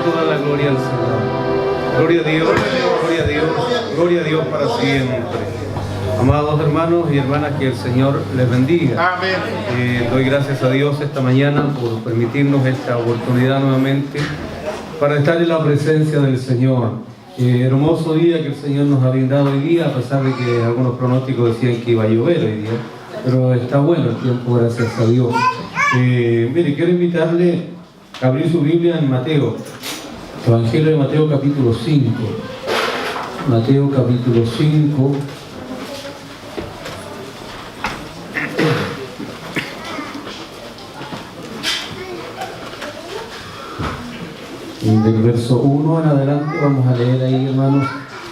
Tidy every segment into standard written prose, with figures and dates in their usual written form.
toda la gloria al Señor. Gloria a Dios, gloria a Dios, gloria a Dios para siempre. Amados hermanos y hermanas, que el Señor les bendiga. Amén. Doy gracias a Dios esta mañana por permitirnos esta oportunidad nuevamente para estar en la presencia del Señor. Hermoso día que el Señor nos ha brindado hoy día, a pesar de que algunos pronósticos decían que iba a llover hoy día, pero está bueno el tiempo, gracias a Dios. Mire, quiero invitarle a abrir su Biblia en Mateo, Evangelio de Mateo capítulo 5. Mateo capítulo 5. Del verso 1 en adelante vamos a leer ahí, hermanos.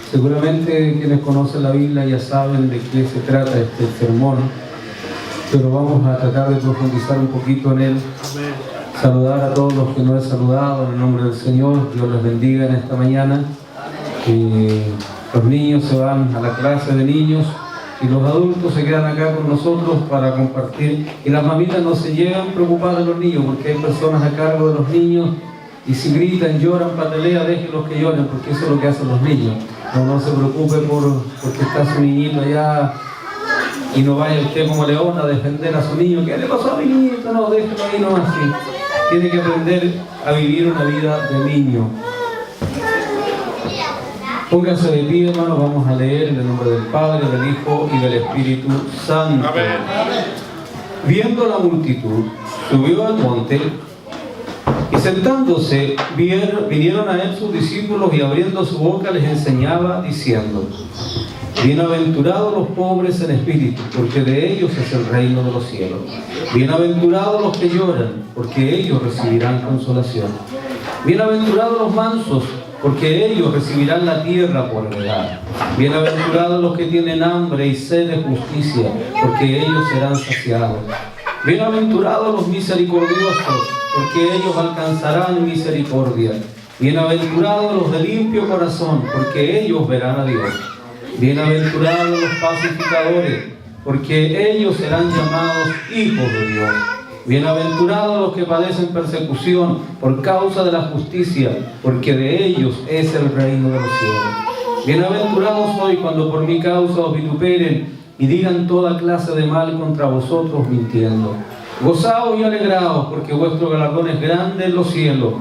Seguramente quienes conocen la Biblia ya saben de qué se trata este sermón, pero vamos a tratar de profundizar un poquito en él. Saludar a todos los que no he saludado en el nombre del Señor. Dios les bendiga en esta mañana. Los niños se van a la clase de niños y los adultos se quedan acá con nosotros para compartir. Y las mamitas no se llegan preocupadas de los niños, porque hay personas a cargo de los niños. Y si gritan, lloran, patalean, déjenlos que lloren, porque eso es lo que hacen los niños. No se preocupe porque está su niñito allá y no vaya usted como león a defender a su niño. ¿Qué le pasó a mi niñito? No, déjelo ahí, no así. Tiene que aprender a vivir una vida de niño. Pónganse de pie, hermanos, vamos a leer en el nombre del Padre, del Hijo y del Espíritu Santo. Amén. Viendo la multitud, subió al monte. Y sentándose, vinieron a él sus discípulos y abriendo su boca les enseñaba diciendo: Bienaventurados los pobres en espíritu, porque de ellos es el reino de los cielos. Bienaventurados los que lloran, porque ellos recibirán consolación. Bienaventurados los mansos, porque ellos recibirán la tierra por heredad. Bienaventurados los que tienen hambre y sed de justicia, porque ellos serán saciados. Bienaventurados los misericordiosos, porque ellos alcanzarán misericordia. Bienaventurados los de limpio corazón, porque ellos verán a Dios. Bienaventurados los pacificadores, porque ellos serán llamados hijos de Dios. Bienaventurados los que padecen persecución por causa de la justicia, porque de ellos es el reino de los cielos. Bienaventurados sois cuando por mi causa os vituperen y digan toda clase de mal contra vosotros mintiendo. Gozaos y alegraos, porque vuestro galardón es grande en los cielos,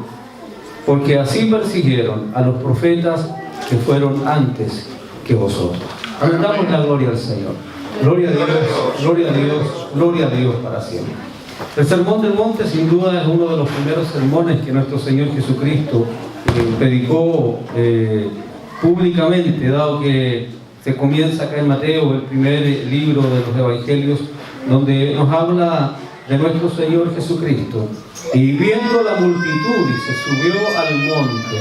porque así persiguieron a los profetas que fueron antes que vosotros. Damos la gloria al Señor. Gloria a Dios, gloria a Dios, gloria a Dios para siempre. El Sermón del Monte sin duda es uno de los primeros sermones que nuestro Señor Jesucristo predicó públicamente, dado que se comienza acá en Mateo, el primer libro de los Evangelios, donde nos habla de nuestro Señor Jesucristo. Y viendo la multitud, y se subió al monte.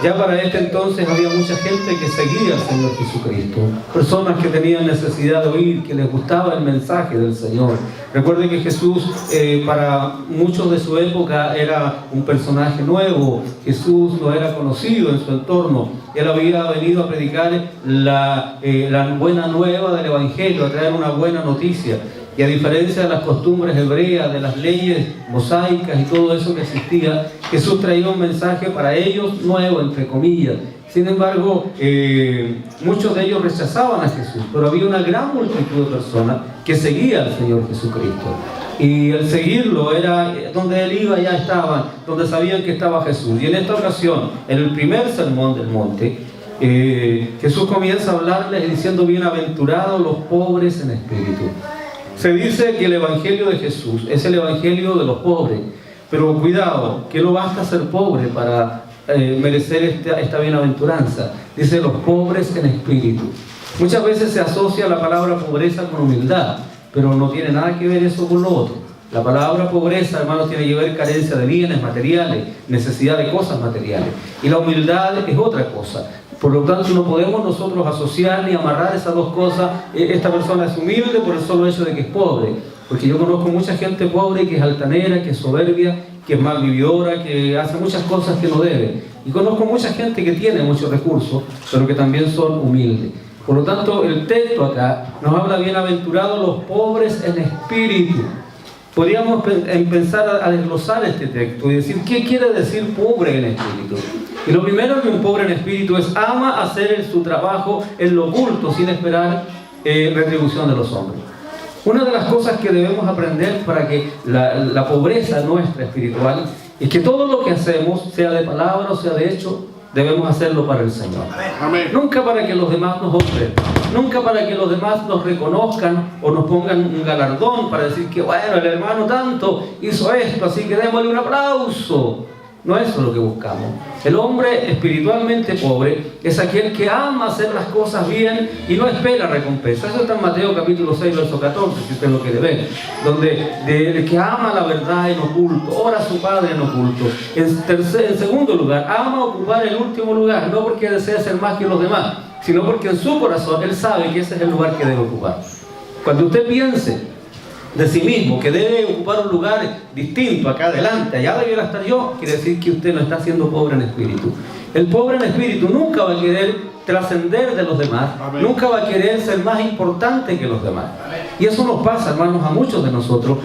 Ya para este entonces había mucha gente que seguía al Señor Jesucristo, personas que tenían necesidad de oír, que les gustaba el mensaje del Señor. Recuerden que Jesús para muchos de su época era un personaje nuevo. Jesús no era conocido en su entorno. Él había venido a predicar la buena nueva del Evangelio, a traer una buena noticia. Y a diferencia de las costumbres hebreas, de las leyes mosaicas y todo eso que existía, Jesús traía un mensaje para ellos nuevo, entre comillas. Sin embargo, muchos de ellos rechazaban a Jesús, pero había una gran multitud de personas que seguían al Señor Jesucristo. Y el seguirlo era donde Él iba, ya estaban, donde sabían que estaba Jesús. Y en esta ocasión, en el primer sermón del monte, Jesús comienza a hablarles diciendo: Bienaventurados los pobres en espíritu. Se dice que el Evangelio de Jesús es el Evangelio de los pobres, pero cuidado, que no basta ser pobre para merecer esta bienaventuranza. Dice: los pobres en espíritu. Muchas veces se asocia la palabra pobreza con humildad, pero no tiene nada que ver eso con lo otro. La palabra pobreza, hermanos, tiene que ver carencia de bienes materiales, necesidad de cosas materiales. Y la humildad es otra cosa. Por lo tanto, no podemos nosotros asociar ni amarrar esas dos cosas. Esta persona es humilde por el solo hecho de que es pobre. Porque yo conozco mucha gente pobre que es altanera, que es soberbia, que es malvividora, que hace muchas cosas que no debe. Y conozco mucha gente que tiene muchos recursos, pero que también son humildes. Por lo tanto, el texto acá nos habla: bienaventurados los pobres en espíritu. podríamos empezar a desglosar este texto y decir, ¿qué quiere decir pobre en espíritu? Y lo primero que un pobre en espíritu es ama hacer su trabajo en lo oculto sin esperar retribución de los hombres. Una de las cosas que debemos aprender para que la pobreza nuestra espiritual es que todo lo que hacemos, sea de palabra o sea de hecho, debemos hacerlo para el Señor. Amén. Nunca para que los demás nos honren, nunca para que los demás nos reconozcan o nos pongan un galardón para decir que bueno, el hermano tanto hizo esto, así que démosle un aplauso. No es eso lo que buscamos. El hombre espiritualmente pobre es aquel que ama hacer las cosas bien y no espera recompensa. Eso está en Mateo capítulo 6, verso 14, si usted lo quiere ver. Donde el que ama la verdad en oculto, ora a su Padre en oculto. En segundo lugar, ama ocupar el último lugar, no porque desea ser más que los demás, sino porque en su corazón él sabe que ese es el lugar que debe ocupar. Cuando usted piense de sí mismo, que debe ocupar un lugar distinto acá adelante, allá debiera estar yo, quiere decir que usted no está siendo pobre en espíritu. El pobre en espíritu nunca va a querer trascender de los demás, Amén. Nunca va a querer ser más importante que los demás. Y eso nos pasa, hermanos, a muchos de nosotros.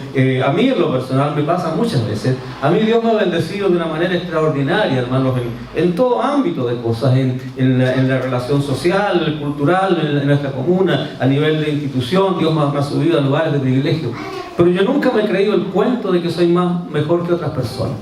A mí en lo personal me pasa muchas veces. A mí Dios me ha bendecido de una manera extraordinaria, hermanos, en todo ámbito de cosas, en la relación social, cultural, en nuestra comuna, a nivel de institución. Dios me ha subido a lugares de privilegio. Pero yo nunca me he creído el cuento de que soy mejor que otras personas.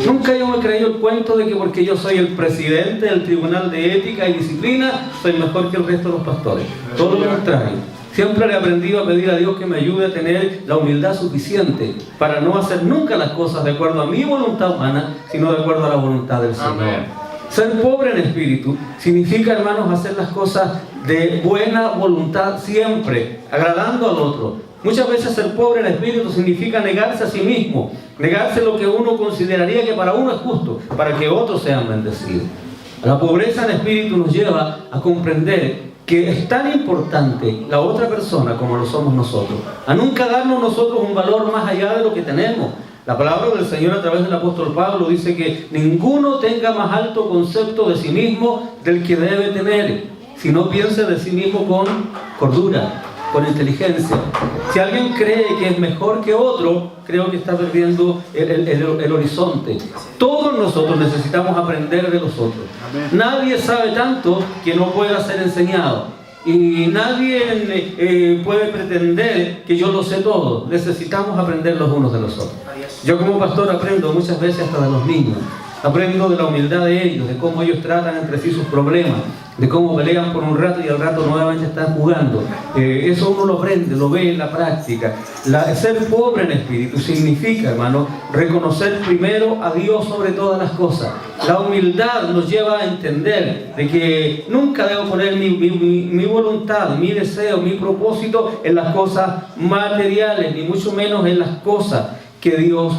Nunca yo me he creído el cuento de que porque yo soy el presidente del Tribunal de Ética y Disciplina, soy mejor que el resto de los pastores. Todo lo contrario. Siempre le he aprendido a pedir a Dios que me ayude a tener la humildad suficiente para no hacer nunca las cosas de acuerdo a mi voluntad humana, sino de acuerdo a la voluntad del Señor. Amén. Ser pobre en espíritu significa, hermanos, hacer las cosas de buena voluntad siempre, agradando al otro. Muchas veces ser pobre en espíritu significa negarse a sí mismo, negarse lo que uno consideraría que para uno es justo, para que otros sean bendecidos. La pobreza en espíritu nos lleva a comprender que es tan importante la otra persona como lo somos nosotros, a nunca darnos nosotros un valor más allá de lo que tenemos. La palabra del Señor a través del apóstol Pablo dice que ninguno tenga más alto concepto de sí mismo del que debe tener, sino piense de sí mismo con cordura, con inteligencia. Si alguien cree que es mejor que otro, creo que está perdiendo el horizonte. Todos nosotros necesitamos aprender de los otros. Amén. Nadie sabe tanto que no pueda ser enseñado. Y nadie puede pretender que yo lo sé todo. Necesitamos aprender los unos de los otros. Yo como pastor aprendo muchas veces hasta de los niños. Aprendo de la humildad de ellos, de cómo ellos tratan entre sí sus problemas, de cómo pelean por un rato y al rato nuevamente están jugando. Eso uno lo aprende, lo ve en la práctica. Ser pobre en espíritu significa, hermano, reconocer primero a Dios sobre todas las cosas. La humildad nos lleva a entender de que nunca debo poner mi voluntad, mi deseo, mi propósito en las cosas materiales, ni mucho menos en las cosas que Dios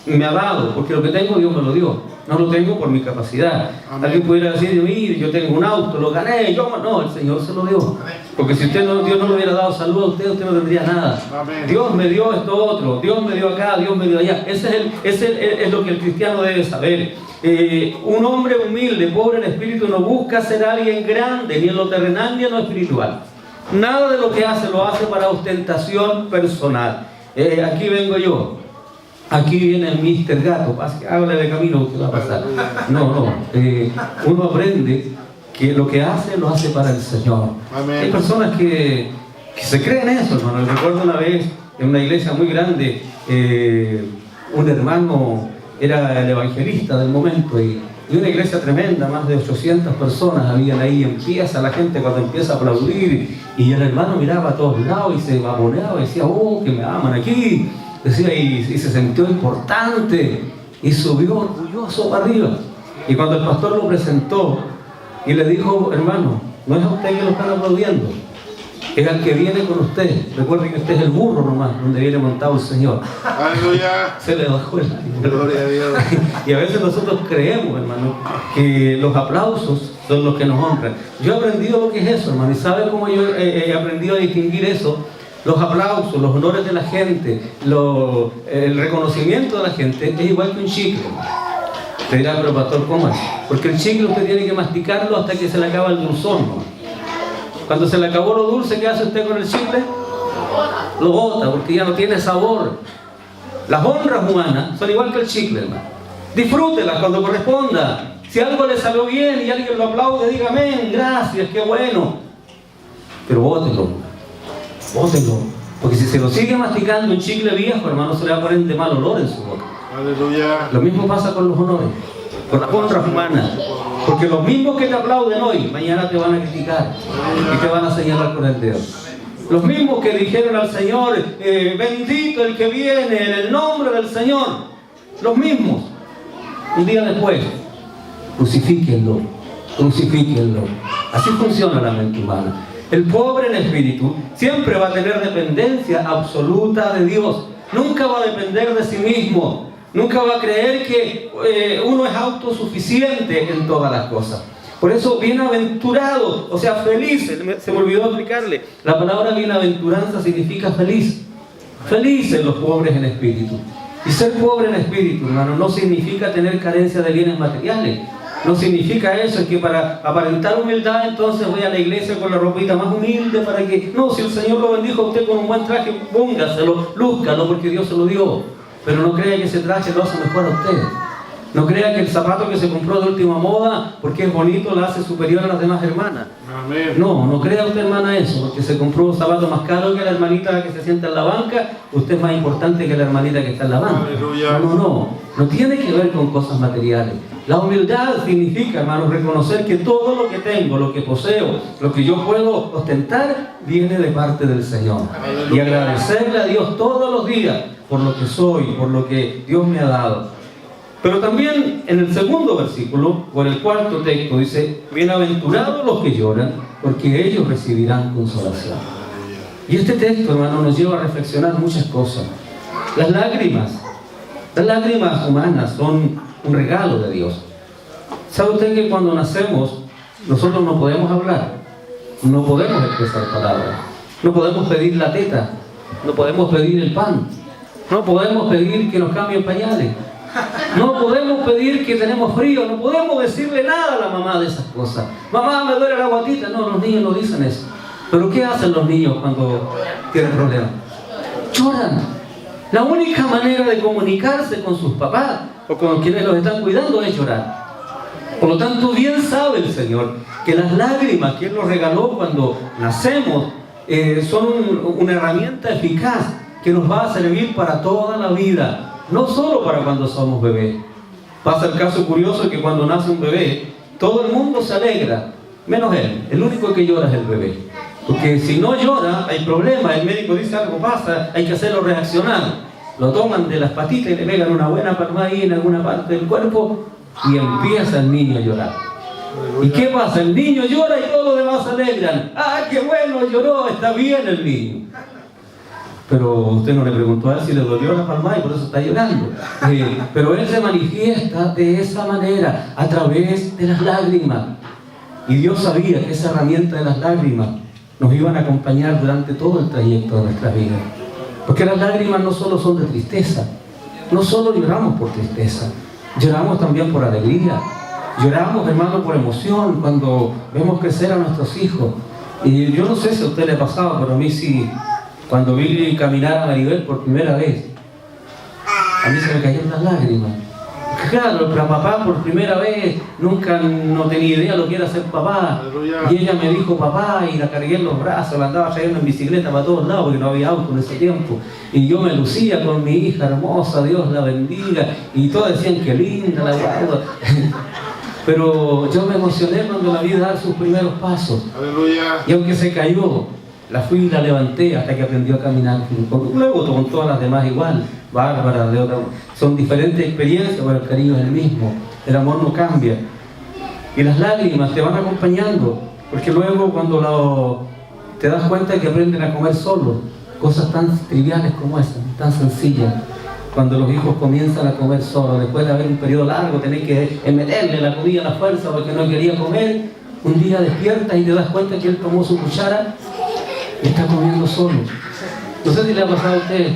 me ha dado, porque lo que tengo Dios me lo dio. No lo tengo por mi capacidad. Amén. Alguien pudiera decir, mire, yo tengo un auto, lo gané, no, el Señor se lo dio. Porque si Dios no le hubiera dado salud a usted no tendría nada. Amén. Dios me dio esto otro, Dios me dio acá, Dios me dio allá. Ese es lo que el cristiano debe saber. Un hombre humilde, pobre en espíritu, no busca ser alguien grande, ni en lo terrenal ni en lo espiritual. Nada de lo que hace lo hace para ostentación personal. Aquí vengo yo. Aquí viene el Mr. Gato, hágale de camino, ¿qué va a pasar? No, uno aprende que lo que hace, lo hace para el Señor. Amén. Hay personas que se creen eso, hermano. Recuerdo una vez, en una iglesia muy grande, un hermano era el evangelista del momento y una iglesia tremenda, más de 800 personas habían ahí, empieza la gente cuando empieza a aplaudir y el hermano miraba a todos lados y se baboneaba y decía, oh, que me aman aquí. Decía, y se sintió importante y subió orgulloso para arriba. Y cuando el pastor lo presentó y le dijo, hermano, no es a usted que lo están aplaudiendo, es al que viene con usted. Recuerden que usted es el burro nomás, donde viene montado el Señor. Aleluya. Se le bajó el ánimo. Gloria a Dios. Y a veces nosotros creemos, hermano, que los aplausos son los que nos honran. Yo he aprendido lo que es eso, hermano, y ¿sabe cómo yo he aprendido a distinguir eso? Los aplausos, los honores de la gente, el reconocimiento de la gente es igual que un chicle. Te dirá, pero pastor, ¿cómo es? Porque el chicle usted tiene que masticarlo hasta que se le acaba el dulzón, ¿no? Cuando se le acabó lo dulce, ¿qué hace usted con el chicle? Lo bota, porque ya no tiene sabor. Las honras humanas son igual que el chicle, hermano. Disfrútelas cuando corresponda. Si algo le salió bien y alguien lo aplaude, diga amén, gracias, qué bueno. Pero bótelo. Porque si se lo sigue masticando un chicle viejo, hermano, se le va a poner de mal olor en su boca. Aleluya. Lo mismo pasa con los honores, con las honras humanas. Porque los mismos que te aplauden hoy, mañana te van a criticar y te van a señalar con el dedo. Los mismos que dijeron al Señor, bendito el que viene en el nombre del Señor. Los mismos, un día después, crucifíquenlo. Así funciona la mente humana. El pobre en espíritu siempre va a tener dependencia absoluta de Dios. Nunca va a depender de sí mismo. Nunca va a creer que uno es autosuficiente en todas las cosas. Por eso, bienaventurado, o sea, feliz. Se me olvidó explicarle. La palabra bienaventuranza significa feliz. Felices los pobres en espíritu. Y ser pobre en espíritu, hermano, no significa tener carencia de bienes materiales. No significa eso, es que para aparentar humildad entonces voy a la iglesia con la ropita más humilde para que... No, si el Señor lo bendijo a usted con un buen traje, póngaselo, lúzcalo porque Dios se lo dio. Pero no crea que ese traje lo hace mejor a usted. No crea que el zapato que se compró de última moda, porque es bonito, la hace superior a las demás hermanas. Amén. No crea usted, hermana, eso, porque se compró un zapato más caro que la hermanita que se sienta en la banca, usted es más importante que la hermanita que está en la banca. Aleluya. No tiene que ver con cosas materiales. La humildad significa, hermanos, reconocer que todo lo que tengo, lo que poseo, lo que yo puedo ostentar, viene de parte del Señor. Aleluya. Y agradecerle a Dios todos los días por lo que soy, por lo que Dios me ha dado. Pero también en el segundo versículo, o en el cuarto texto, dice, bienaventurados los que lloran, porque ellos recibirán consolación. Y este texto, hermano, nos lleva a reflexionar muchas cosas. Las lágrimas humanas son un regalo de Dios. ¿Sabe usted que cuando nacemos, nosotros no podemos hablar? No podemos expresar palabras. No podemos pedir la teta. No podemos pedir el pan. No podemos pedir que nos cambien pañales. No podemos pedir que tenemos frío. No podemos decirle nada a la mamá de esas cosas. Mamá, me duele la guatita. No, los niños no dicen eso. Pero ¿qué hacen los niños cuando tienen problemas? Lloran. La única manera de comunicarse con sus papás o con quienes los están cuidando es llorar. Por lo tanto, bien sabe el Señor que las lágrimas que Él nos regaló cuando nacemos son una herramienta eficaz que nos va a servir para toda la vida. No solo para cuando somos bebés. Pasa el caso curioso que cuando nace un bebé, todo el mundo se alegra, menos él. El único que llora es el bebé. Porque si no llora, hay problema. El médico dice algo pasa, hay que hacerlo reaccionar. Lo toman de las patitas y le pegan una buena palmada ahí en alguna parte del cuerpo y empieza el niño a llorar. ¿Y qué pasa? El niño llora y todos los demás se alegran. ¡Ah, qué bueno! Lloró, está bien el niño. Pero usted no le preguntó a él si le dolió la palmada y por eso está llorando. Pero él se manifiesta de esa manera, a través de las lágrimas. Y Dios sabía que esa herramienta de las lágrimas nos iban a acompañar durante todo el trayecto de nuestra vida. Porque las lágrimas no solo son de tristeza, no solo lloramos por tristeza, lloramos también por alegría. Lloramos, hermano, por emoción cuando vemos crecer a nuestros hijos. Y yo no sé si a usted le ha pasado, pero a mí sí. Cuando vi caminar a Maribel por primera vez, a mí se me cayeron las lágrimas. Claro, el papá por primera vez no tenía idea lo que era ser papá. Aleluya. Y ella me dijo papá y la cargué en los brazos, la andaba trayendo en bicicleta para todos lados porque no había auto en ese tiempo. Y yo me lucía con mi hija hermosa, Dios la bendiga. Y todos decían que linda la guagua. Pero yo me emocioné cuando la vi dar sus primeros pasos. Aleluya. Y aunque se cayó, la fui y la levanté hasta que aprendió a caminar. Luego con todas las demás igual. Bárbara, de otra. Son diferentes experiencias, pero el cariño es el mismo. El amor no cambia. Y las lágrimas te van acompañando. Porque luego cuando te das cuenta que aprenden a comer solos, cosas tan triviales como esas, tan sencillas. Cuando los hijos comienzan a comer solos, después de haber un periodo largo, tenés que meterle la comida a la fuerza porque no quería comer, un día despiertas y te das cuenta que él tomó su cuchara y está comiendo solo. No sé si le ha pasado a usted,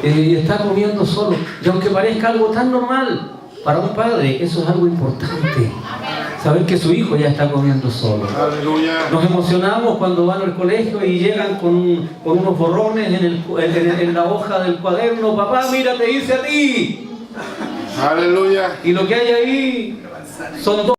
y está comiendo solo. Y aunque parezca algo tan normal, para un padre eso es algo importante. saber que su hijo ya está comiendo solo. Aleluya. Nos emocionamos cuando van al colegio y llegan con unos borrones en la hoja del cuaderno. Papá, mira, te hice a ti. Aleluya. Y lo que hay ahí son dos.